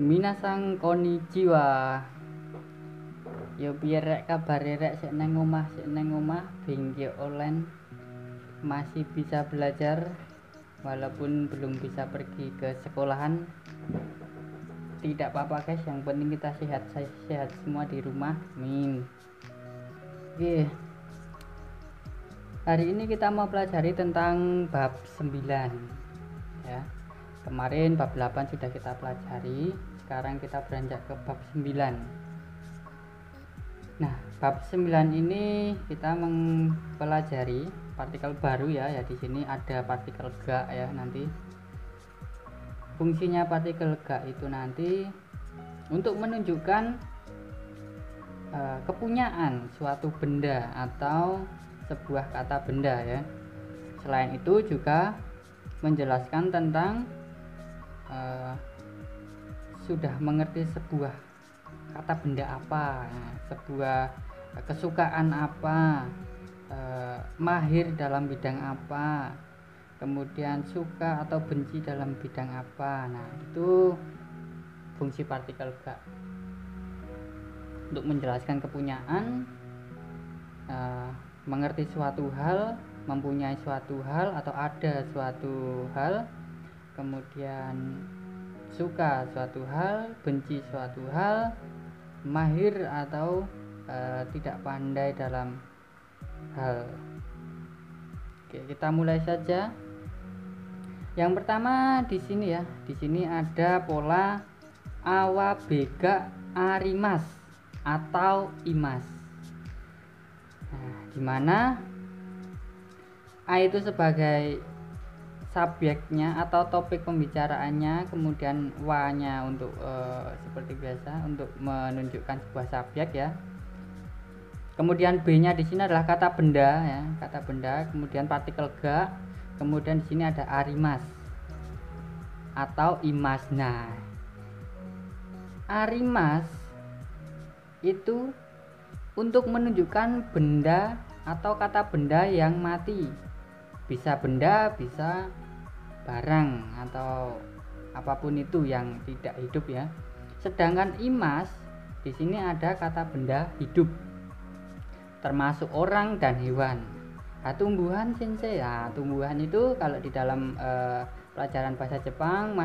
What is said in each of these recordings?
Minasang konnichiwa. Yo piye rek kabare rek, sik nang omah bengke online masih bisa belajar walaupun belum bisa pergi ke sekolahan. Tidak apa-apa guys, yang penting kita sehat semua di rumah. Amin. Oke. Hari ini kita mau pelajari tentang bab 9 ya. Kemarin bab 8 sudah kita pelajari, sekarang kita beranjak ke bab 9. Nah, bab 9 ini kita mempelajari partikel baru ya. Di sini ada partikel ga ya nanti. Fungsinya partikel ga itu nanti untuk menunjukkan kepunyaan suatu benda atau sebuah kata benda ya. Selain itu juga menjelaskan tentang sudah mengerti sebuah kata benda apa, sebuah kesukaan apa, mahir dalam bidang apa, kemudian suka atau benci dalam bidang apa. Nah, itu fungsi partikel ga untuk menjelaskan kepunyaan, mengerti suatu hal, mempunyai suatu hal atau ada suatu hal, kemudian suka suatu hal, benci suatu hal, mahir atau tidak pandai dalam hal. Oke, kita mulai saja. Yang pertama di sini ya, di sini ada pola awabega arimas atau imas. Nah, di mana A itu sebagai subjeknya atau topik pembicaraannya, kemudian wa-nya untuk seperti biasa untuk menunjukkan sebuah subjek ya. Kemudian B-nya di sini adalah kata benda ya, kata benda, kemudian partikel ga, kemudian di sini ada arimas atau imas. Nah, arimas itu untuk menunjukkan benda atau kata benda yang mati. Bisa benda, bisa barang atau apapun itu yang tidak hidup ya. Sedangkan imas di sini ada kata benda hidup, termasuk orang dan hewan. Nah, tumbuhan sensei. Nah, tumbuhan itu kalau di dalam pelajaran bahasa Jepang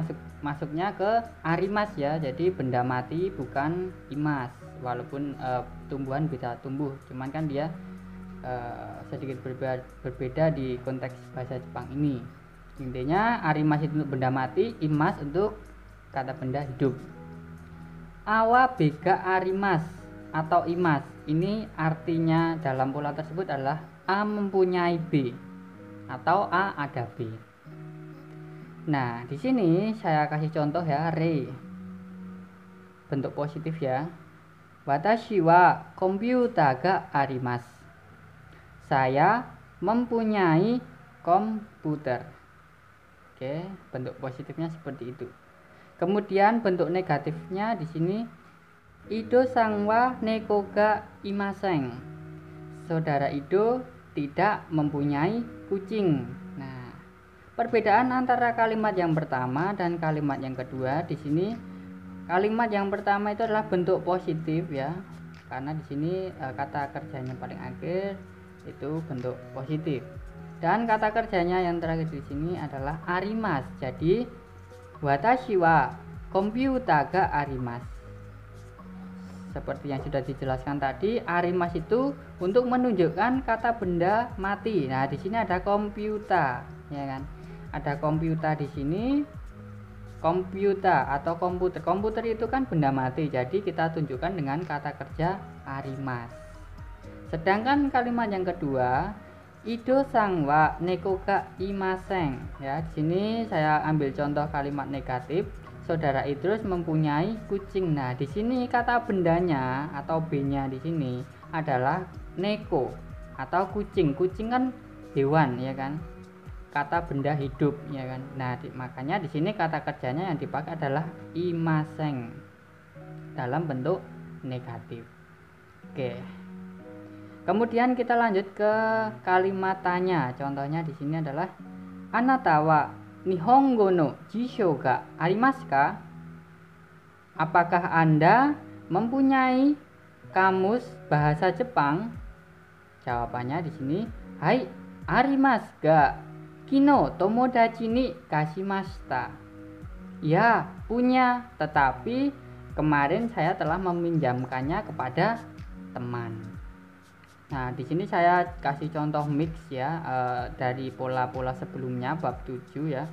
masuknya ke arimas ya. Jadi benda mati bukan imas. Walaupun tumbuhan bisa tumbuh, cuman kan dia sedikit berbeda di konteks bahasa Jepang ini. Intinya arimas itu untuk benda mati, imas untuk kata benda hidup. Awa bega arimas atau imas ini artinya dalam pola tersebut adalah A mempunyai B atau A ada B. Nah, di sini saya kasih contoh ya, re bentuk positif ya. Watashi wa komputer ga arimasu. Saya mempunyai komputer. Oke, bentuk positifnya seperti itu. Kemudian bentuk negatifnya di sini Ido sangwa neko ga imaseng. Saudara Ido tidak mempunyai kucing. Nah, perbedaan antara kalimat yang pertama dan kalimat yang kedua di sini, kalimat yang pertama itu adalah bentuk positif ya. Karena di sini kata kerjanya paling akhir itu bentuk positif. Dan kata kerjanya yang terakhir di sini adalah arimas. Jadi watashi wa komputer ga arimasu. Seperti yang sudah dijelaskan tadi, arimas itu untuk menunjukkan kata benda mati. Nah, di sini ada komputer, ya kan? Ada komputer di sini. Komputer atau komputer. Komputer itu kan benda mati. Jadi kita tunjukkan dengan kata kerja arimas. Sedangkan kalimat yang kedua, Ido sangwa neko ga imaseng. Ya, di sini saya ambil contoh kalimat negatif. Saudara Idrus mempunyai kucing. Nah, di sini kata bendanya atau B-nya di sini adalah neko atau kucing. Kucing kan hewan ya kan. Kata benda hidup ya kan. Nah, makanya di sini kata kerjanya yang dipakai adalah imaseng dalam bentuk negatif. Oke. Kemudian kita lanjut ke kalimat tanya. Contohnya di sini adalah Anata wa Nihongo no jisho ga arimasu ka? apakah Anda mempunyai kamus bahasa Jepang? Jawabannya di sini, hai, arimasu ga kino tomodachi ni kashimashita. Ya, punya, tetapi kemarin saya telah meminjamkannya kepada teman. Nah, di sini saya kasih contoh mix ya, dari pola-pola sebelumnya bab 7 ya.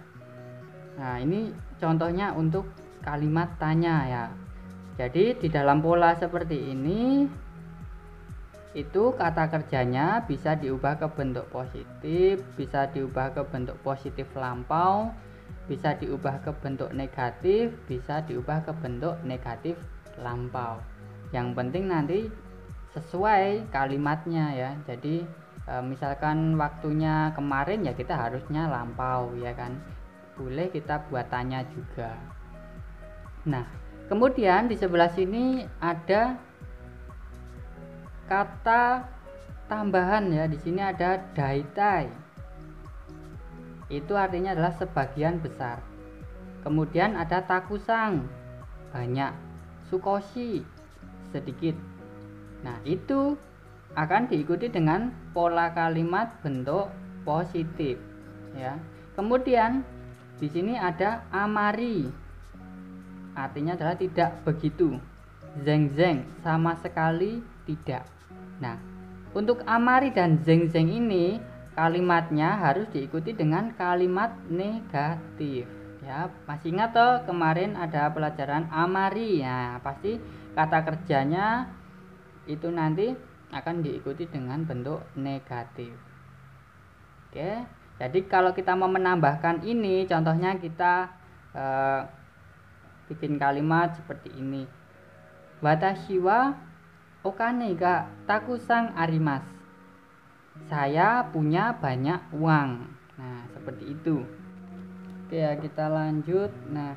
Nah, ini contohnya untuk kalimat tanya ya. Jadi di dalam pola seperti ini itu kata kerjanya bisa diubah ke bentuk positif, bisa diubah ke bentuk positif lampau, bisa diubah ke bentuk negatif, bisa diubah ke bentuk negatif lampau. Yang penting nanti sesuai kalimatnya ya. Jadi misalkan waktunya kemarin ya kita harusnya lampau ya kan. Boleh kita buat tanya juga. Nah, kemudian di sebelah sini ada kata tambahan ya. Di sini ada daitai. Itu artinya adalah sebagian besar. Kemudian ada takusang, banyak. Sukoshi, sedikit. Nah, itu akan diikuti dengan pola kalimat bentuk positif ya. Kemudian di sini ada amari. Artinya adalah tidak begitu. Zeng-zeng, sama sekali tidak. Nah, untuk amari dan zeng-zeng ini kalimatnya harus diikuti dengan kalimat negatif ya. Masih ingat toh kemarin ada pelajaran amari ya, pasti kata kerjanya itu nanti akan diikuti dengan bentuk negatif. Oke, jadi kalau kita mau menambahkan ini, contohnya kita bikin kalimat seperti ini. Watashi wa okane ga takusan arimasu. Saya punya banyak uang. Nah, seperti itu. Oke ya, kita lanjut. Nah,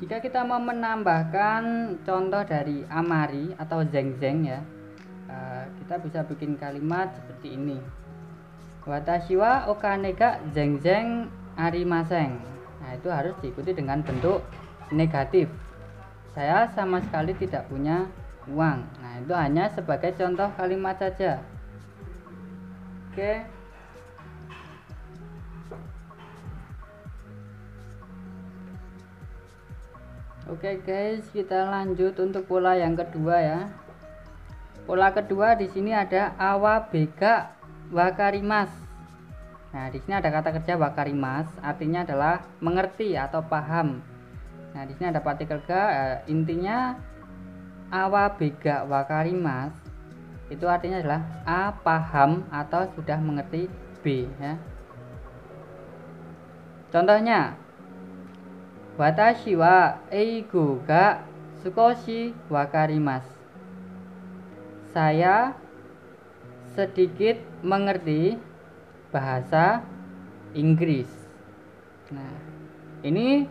jika kita mau menambahkan contoh dari amari atau zeng-zeng ya, kita bisa bikin kalimat seperti ini. Watashi wa okane ga zeng-zeng arimasen. Nah, itu harus diikuti dengan bentuk negatif. Saya sama sekali tidak punya uang. Nah, itu hanya sebagai contoh kalimat saja. Oke. Oke guys, kita lanjut untuk pola yang kedua ya. Pola kedua di sini ada awa bega wakarimas. Nah, di sini ada kata kerja wakarimas, artinya adalah mengerti atau paham. Nah, di sini ada partikel ga, intinya awa bega wakarimas itu artinya adalah A paham atau sudah mengerti B ya. Contohnya, watashi wa eigo ga sukoshi wakarimasu. Saya sedikit mengerti bahasa Inggris. Nah, ini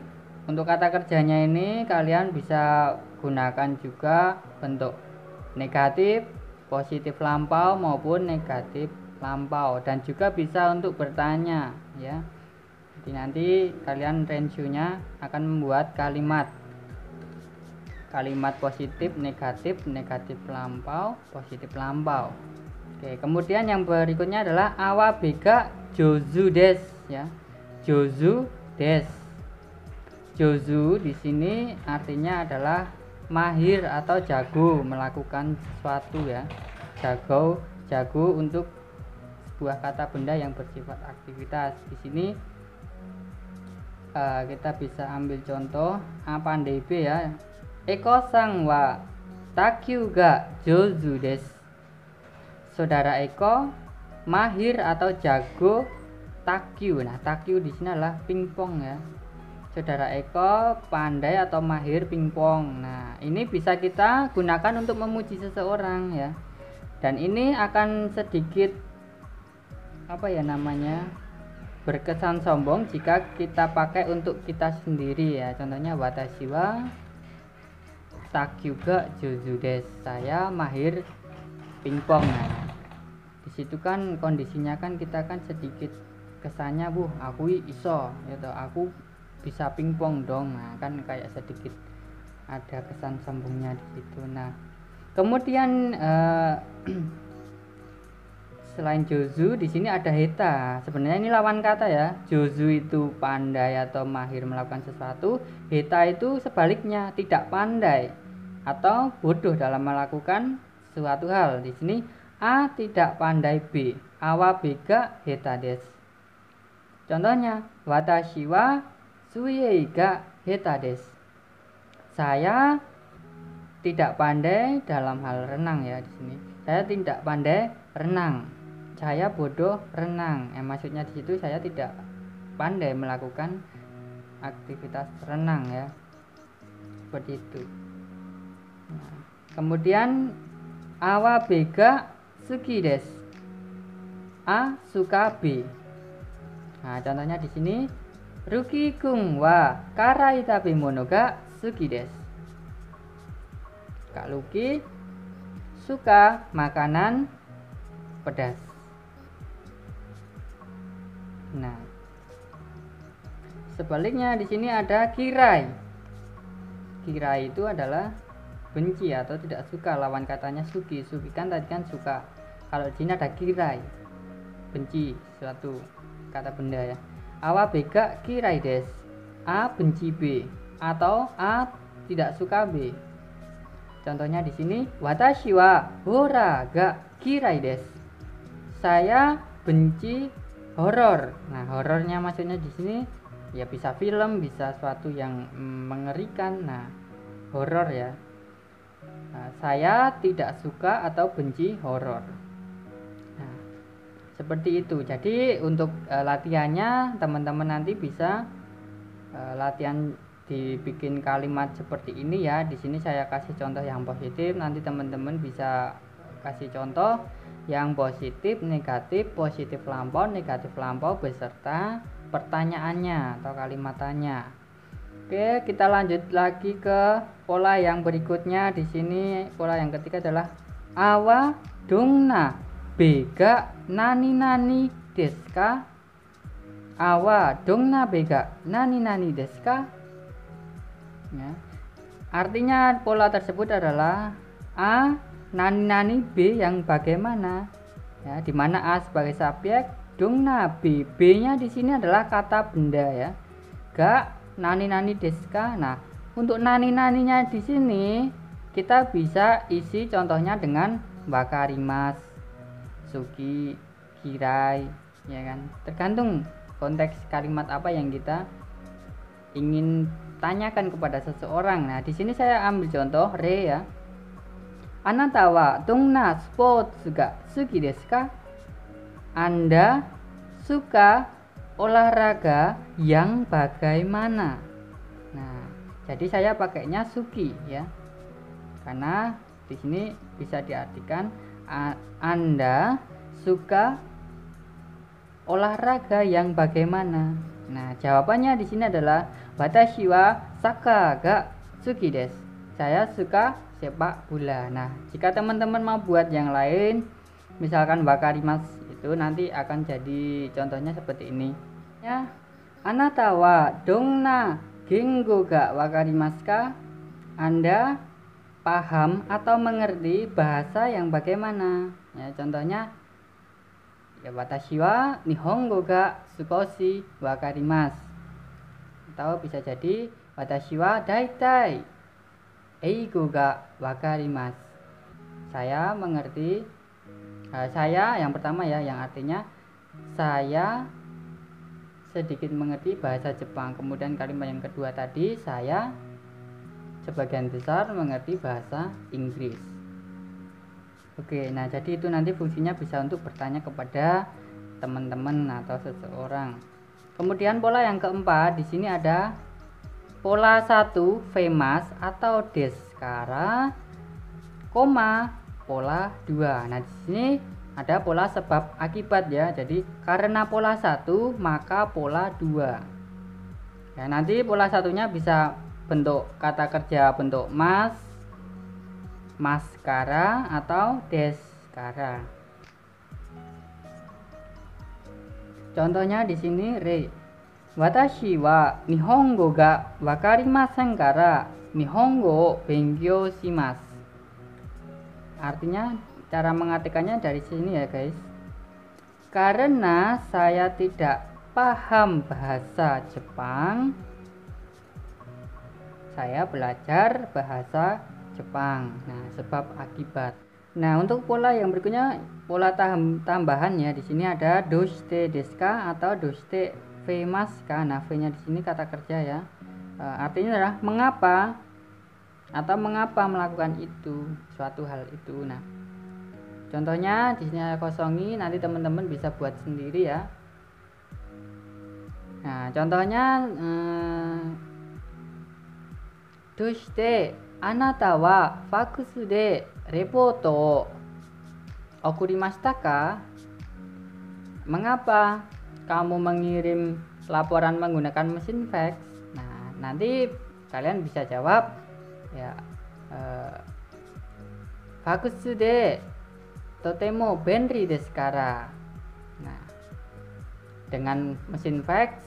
untuk kata kerjanya ini kalian bisa gunakan juga bentuk negatif, positif lampau maupun negatif lampau, dan juga bisa untuk bertanya ya. Jadi nanti kalian rensunya akan membuat kalimat positif, negatif lampau, positif lampau. Oke, kemudian yang berikutnya adalah awa bega jozu des ya. Jozu des. Jozu di sini artinya adalah mahir atau jago melakukan sesuatu ya. Jago untuk sebuah kata benda yang bersifat aktivitas. Di sini kita bisa ambil contoh A pandai B ya. Eko sang wa takyu ga jozu des. Saudara Eko mahir atau jago takyu. Nah, takyu di sini adalah pingpong ya. Saudara Eko pandai atau mahir pingpong. Nah, ini bisa kita gunakan untuk memuji seseorang ya. Dan ini akan sedikit berkesan sombong jika kita pakai untuk kita sendiri ya. Contohnya watashi wa takyu ga jozu des. Saya mahir pingpong. Nah, di situ kan kondisinya kan kita kan sedikit kesannya aku iso gitu. Aku bisa pingpong dong. Nah, kan kayak sedikit ada kesan sambungnya di situ. Nah, kemudian selain Jozu di sini ada Heta. Sebenarnya ini lawan kata ya. Jozu itu pandai atau mahir melakukan sesuatu, Heta itu sebaliknya tidak pandai atau bodoh dalam melakukan suatu hal. Di sini A tidak pandai B, awa bega Heta des. Contohnya, watashi wa suiei ga Heta des. Saya tidak pandai dalam hal renang ya di sini. Saya tidak pandai renang. Saya bodoh renang. Maksudnya di situ saya tidak pandai melakukan aktivitas renang ya. Seperti itu. Nah, kemudian awa bega suki des. A suka B. Nah, contohnya di sini Ruki kung wa karai tabe mono ga suki des. Kak Luki suka makanan pedas. Nah, sebaliknya di sini ada kirai. Kirai itu adalah benci atau tidak suka, lawan katanya suki. Suki kan tadi kan suka. Kalau di sini ada kirai, benci suatu kata benda ya. Awa bega kirai des. A benci B atau A tidak suka B. Contohnya di sini watashi wa hora ga kirai des. Saya benci horor. Nah, horornya maksudnya di sini ya bisa film, bisa suatu yang mengerikan. Nah, horor ya. Nah, saya tidak suka atau benci horor. Nah, seperti itu. Jadi untuk latihannya teman-teman nanti bisa latihan dibikin kalimat seperti ini ya. Di sini saya kasih contoh yang positif, nanti teman-teman bisa kasih contoh yang positif, positif lampau, negatif lampau beserta pertanyaannya atau kalimatannya. Oke, kita lanjut lagi ke pola yang berikutnya. Di sini pola yang ketiga adalah awa dongna bega nani deska. Awa dongna bega nani deska. Ya. Artinya pola tersebut adalah A nani B yang bagaimana ya, dimana A sebagai subjek, dongna B, B-nya di sini adalah kata benda ya. Ga nani deska. Nah, untuk nani-naninya di sini kita bisa isi contohnya dengan wakarimas, suki, kirai ya kan. Tergantung konteks kalimat apa yang kita ingin tanyakan kepada seseorang. Nah, di sini saya ambil contoh re ya. Anata wa dongna sports ga suki desu ka? Anda suka olahraga yang bagaimana? Nah, jadi saya pakainya suki ya. Karena di sini bisa diartikan Anda suka olahraga yang bagaimana? Nah, jawabannya di sini adalah watashi wa saka ga suki desu. Saya suka sepak bola. Nah, jika teman-teman mau buat yang lain, misalkan wakarimas itu nanti akan jadi contohnya seperti ini. Ya, anata wa dongna gengo ga wakarimasu ka? Anda paham atau mengerti bahasa yang bagaimana? Ya, contohnya ya watashi wa nihongo ga sukoshi wakarimasu. Atau bisa jadi watashi wa daitai eigo ga wakarimasu. Saya mengerti, saya yang pertama ya, yang artinya saya sedikit mengerti bahasa Jepang. Kemudian kalimat yang kedua tadi, saya sebagian besar mengerti bahasa Inggris. Oke, nah jadi itu nanti fungsinya bisa untuk bertanya kepada teman-teman atau seseorang. Kemudian pola yang keempat, di sini ada pola 1 famous atau deskara, koma pola 2. Nah, di sini ada pola sebab akibat ya. Jadi karena pola 1 maka pola 2. Ya, nanti pola satunya bisa bentuk kata kerja bentuk mas, maskara atau deskara. Contohnya di sini re. Watashi wa Nihongo ga wakarimasen kara Nihongo o benkyou shimasu. Artinya, cara mengartikannya dari sini ya guys. Karena saya tidak paham bahasa Jepang, saya belajar bahasa Jepang. Nah, sebab akibat. Nah, untuk pola yang berikutnya, pola tambahannya di sini ada doshite desu ka atau doshite feimasu ka. Nah, V-nya di sini kata kerja ya. Artinya adalah mengapa atau mengapa melakukan itu, suatu hal itu. Nah, contohnya di sini saya kosongi, nanti teman-teman bisa buat sendiri ya. Nah, contohnya doshite anata wa fax de report o okurimashita ka? Mengapa kamu mengirim laporan menggunakan mesin fax? Nah, nanti kalian bisa jawab ya, fax de totemo benri desu kara. Nah, dengan mesin fax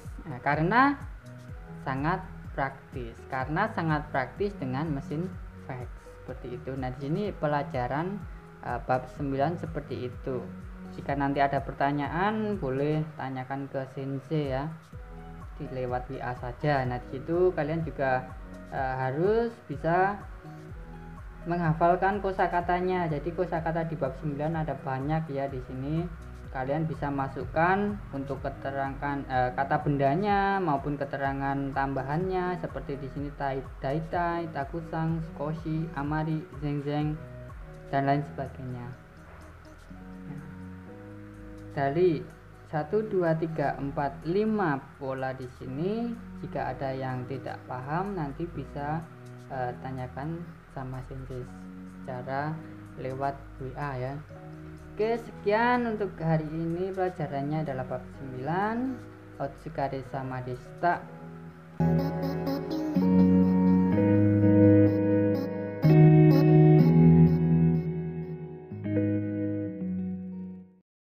karena sangat praktis dengan mesin fax seperti itu. Nah, di sini pelajaran bab 9 seperti itu. Jika nanti ada pertanyaan boleh tanyakan ke sensei ya, di lewat WA saja. Nah, di situ kalian juga harus bisa menghafalkan kosakatanya. Jadi kosakata di bab 9 ada banyak ya di sini. Kalian bisa masukkan untuk keterangan kata bendanya maupun keterangan tambahannya seperti di sini daitai, takusang, skoshi, amari, zeng, dan lain sebagainya. Nah, dari 1 2 3 4 5 pola di sini, jika ada yang tidak paham nanti bisa tanyakan sama sensei secara lewat WA ya. Oke, sekian untuk hari ini. Pelajarannya adalah bab 9. Otsukare sama deshita.